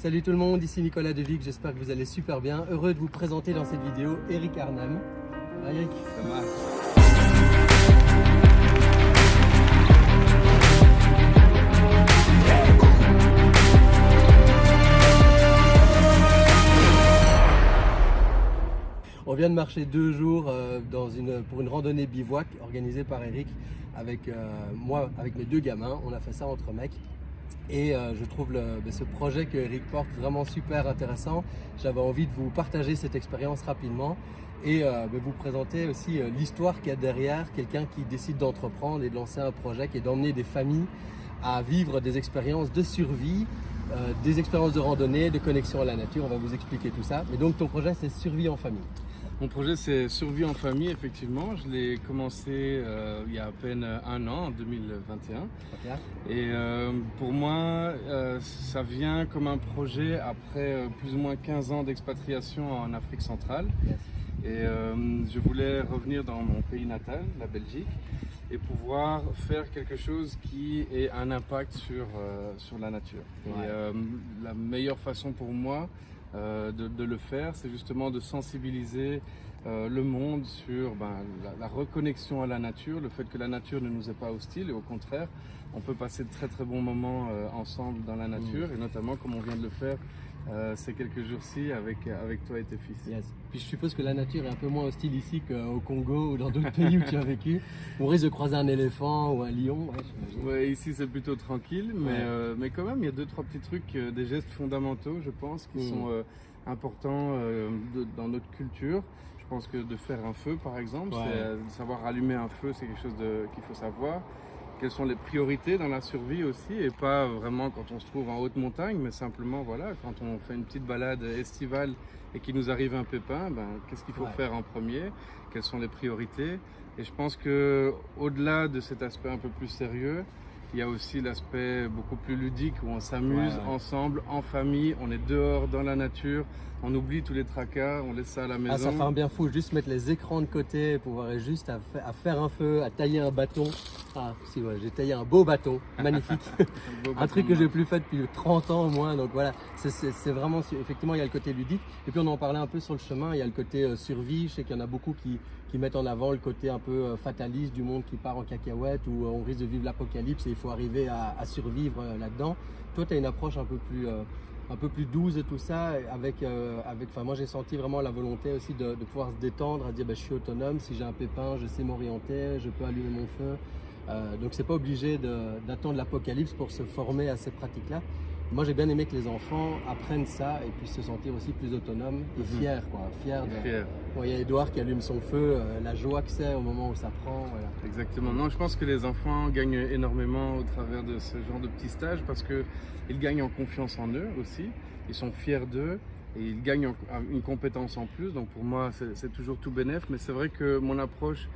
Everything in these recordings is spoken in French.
Salut tout le monde, ici Nicolas Devic, j'espère que vous allez super bien. Heureux de vous présenter dans cette vidéo Eric Arnam. Ça va, Eric? Ça marche. On vient de marcher 2 jours pour une randonnée bivouac organisée par Eric avec moi, avec mes 2 gamins. On a fait ça entre mecs. Et je trouve ce projet que Eric porte vraiment super intéressant. J'avais envie de vous partager cette expérience rapidement et vous présenter aussi l'histoire qu'il y a derrière quelqu'un qui décide d'entreprendre et de lancer un projet qui est d'emmener des familles à vivre des expériences de survie, des expériences de randonnée, de connexion à la nature. On va vous expliquer tout ça. Mais donc ton projet, c'est Survie en famille. Mon projet, c'est Survie en famille, effectivement. Je l'ai commencé il y a à peine 1 an, en 2021. Okay. Et pour moi, ça vient comme un projet après plus ou moins 15 ans d'expatriation en Afrique centrale. Yes. Et je voulais revenir dans mon pays natal, la Belgique, et pouvoir faire quelque chose qui ait un impact sur la nature. Ouais. Et la meilleure façon pour moi de le faire, c'est justement de sensibiliser le monde sur la reconnexion à la nature, le fait que la nature ne nous est pas hostile et au contraire, on peut passer de très très bons moments ensemble dans la nature et notamment comme on vient de le faire ces quelques jours-ci avec toi et tes fils. Yes. Puis je suppose que la nature est un peu moins hostile ici qu'au Congo ou dans d'autres pays où tu as vécu. On risque de croiser un éléphant ou un lion. Ouais, ici c'est plutôt tranquille, mais quand même il y a 2-3 petits trucs, des gestes fondamentaux je pense qui sont importants dans notre culture. Je pense que de faire un feu par exemple, c'est de savoir allumer un feu, c'est quelque chose qu'il faut savoir. Quelles sont les priorités dans la survie aussi, et pas vraiment quand on se trouve en haute montagne, mais simplement voilà, quand on fait une petite balade estivale et qu'il nous arrive un pépin, qu'est-ce qu'il faut faire en premier, quelles sont les priorités. Et je pense que au-delà de cet aspect un peu plus sérieux, il y a aussi l'aspect beaucoup plus ludique où on s'amuse ensemble, en famille, on est dehors dans la nature, on oublie tous les tracas, on laisse ça à la maison. Ah, ça fait un bien fou, juste mettre les écrans de côté, pouvoir juste à faire un feu, à tailler un bâton. Ah si, ouais, j'ai taillé un beau bâton, magnifique. Un truc que j'ai plus fait depuis 30 ans au moins, donc voilà, c'est vraiment, effectivement il y a le côté ludique. Et puis on en parlait un peu sur le chemin, il y a le côté survie, je sais qu'il y en a beaucoup qui mettent en avant le côté un peu fataliste du monde qui part en cacahuète, où on risque de vivre l'apocalypse et il faut arriver à survivre là-dedans. Toi tu as une approche un peu plus douce de tout ça, moi j'ai senti vraiment la volonté aussi de pouvoir se détendre, à dire je suis autonome, si j'ai un pépin, je sais m'orienter, je peux allumer mon feu. Donc c'est pas obligé d'attendre l'apocalypse pour se former à ces pratiques-là. Moi j'ai bien aimé que les enfants apprennent ça et puissent se sentir aussi plus autonomes et fiers, quoi. Fiers. Bon, il y a Edouard qui allume son feu, la joie que c'est au moment où ça prend. Voilà. Exactement. Non, je pense que les enfants gagnent énormément au travers de ce genre de petits stages parce qu'ils gagnent en confiance en eux aussi, ils sont fiers d'eux et ils gagnent une compétence en plus. Donc pour moi c'est toujours tout bénef, mais c'est vrai que mon approche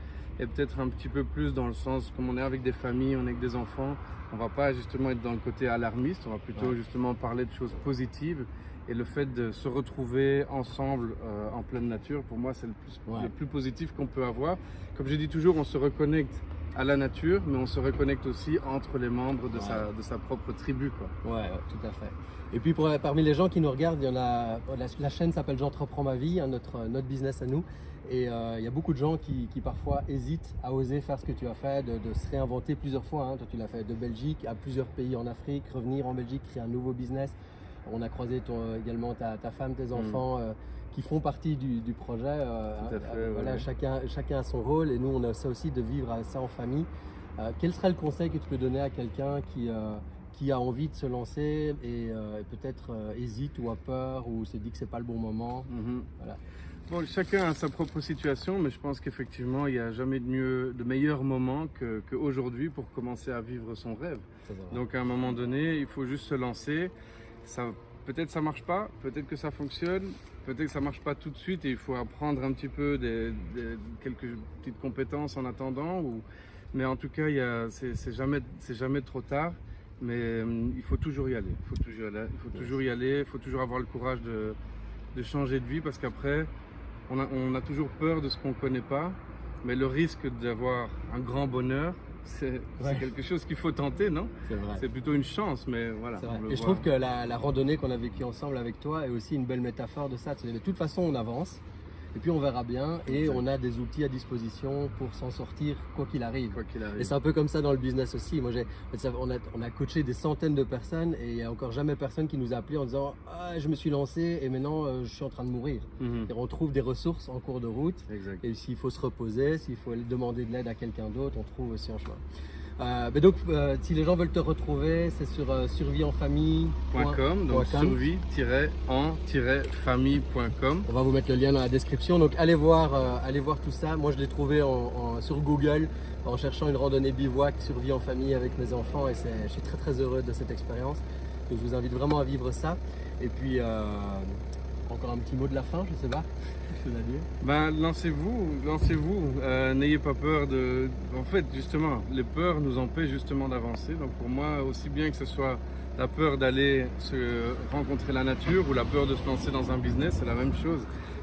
est peut-être un petit peu plus dans le sens, comme on est avec des familles, on est avec des enfants, on va pas justement être dans le côté alarmiste, on va plutôt justement parler de choses positives. Et le fait de se retrouver ensemble en pleine nature, pour moi c'est le plus positif qu'on peut avoir. Comme je dis toujours, on se reconnecte à la nature, mais on se reconnecte aussi entre les membres de sa propre tribu, quoi. Ouais, tout à fait. Et puis parmi les gens qui nous regardent, il y en a, la chaîne s'appelle J'entreprends ma vie, notre business à nous. Et il y a beaucoup de gens qui parfois hésitent à oser faire ce que tu as fait, de se réinventer plusieurs fois. Hein. Toi tu l'as fait de Belgique à plusieurs pays en Afrique, revenir en Belgique, créer un nouveau business. On a croisé également ta femme, tes enfants qui font partie du projet. Tout à fait, voilà, chacun a son rôle et nous on a ça aussi de vivre ça en famille. Quel serait le conseil que tu peux donner à quelqu'un qui a envie de se lancer et peut-être hésite ou a peur ou se dit que c'est pas le bon moment? Voilà. Bon, chacun a sa propre situation, mais je pense qu'effectivement il n'y a jamais de meilleur moment qu'aujourd'hui pour commencer à vivre son rêve. Donc à un moment donné, il faut juste se lancer. Peut-être ça marche pas, peut-être que ça fonctionne, peut-être que ça marche pas tout de suite et il faut apprendre un petit peu quelques petites compétences en attendant. Mais en tout cas, c'est jamais trop tard. Mais il faut toujours y aller. Il faut toujours avoir le courage de changer de vie parce qu'après, on a toujours peur de ce qu'on ne connaît pas. Mais le risque d'avoir un grand bonheur c'est Ouais. quelque chose qu'il faut tenter, non? C'est vrai. C'est plutôt une chance, mais voilà. C'est vrai. on le Et je voit. trouve que la randonnée qu'on a vécue ensemble avec toi est aussi une belle métaphore de ça. De toute façon, on avance et puis on verra bien et Exact. on a des outils à disposition pour s'en sortir quoi qu'il arrive. Quoi qu'il Et arrive. c'est un peu comme ça dans le business aussi. Moi, on a coaché des centaines de personnes et il n'y a encore jamais personne qui nous a appelé en disant ah, je me suis lancé et maintenant je suis en train de mourir. Mhm. Et on trouve des ressources en cours de route. Exact. Et s'il faut se reposer, s'il faut aller demander de l'aide à quelqu'un d'autre, on trouve aussi un chemin. Mais donc, si les gens veulent te retrouver, c'est sur survieenfamille.com. Donc survie-en-famille.com. On va vous mettre le lien dans la description. Donc allez voir tout ça. Moi, je l'ai trouvé sur Google en cherchant une randonnée bivouac survie en famille avec mes enfants et je suis très très heureux de cette expérience. Donc, je vous invite vraiment à vivre ça. Et puis, encore un petit mot de la fin, je sais pas. Qu'est-ce que tu veux dire? Ben, lancez-vous. N'ayez pas peur de. En fait, justement, les peurs nous empêchent justement d'avancer. Donc, pour moi, aussi bien que ce soit la peur d'aller se rencontrer la nature ou la peur de se lancer dans un business, c'est la même chose.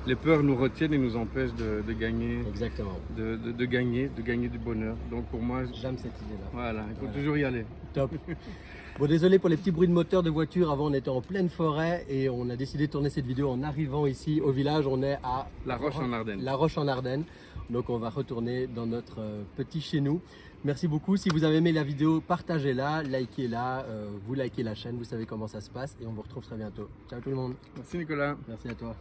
Les peurs nous retiennent et nous empêchent de gagner, Exactement. de gagner du bonheur. Donc, pour moi, J'aime cette idée-là. voilà, il faut Voilà. toujours y aller. Top. Bon, désolé pour les petits bruits de moteur de voiture. Avant, on était en pleine forêt et on a décidé de tourner cette vidéo en arrivant ici au village. On est à La Roche en Ardennes. La Roche en Ardennes. Donc, on va retourner dans notre petit chez nous. Merci beaucoup. Si vous avez aimé la vidéo, partagez-la, likez-la, vous likez la chaîne. Vous savez comment ça se passe et on vous retrouve très bientôt. Ciao tout le monde. Merci Nicolas. Merci à toi.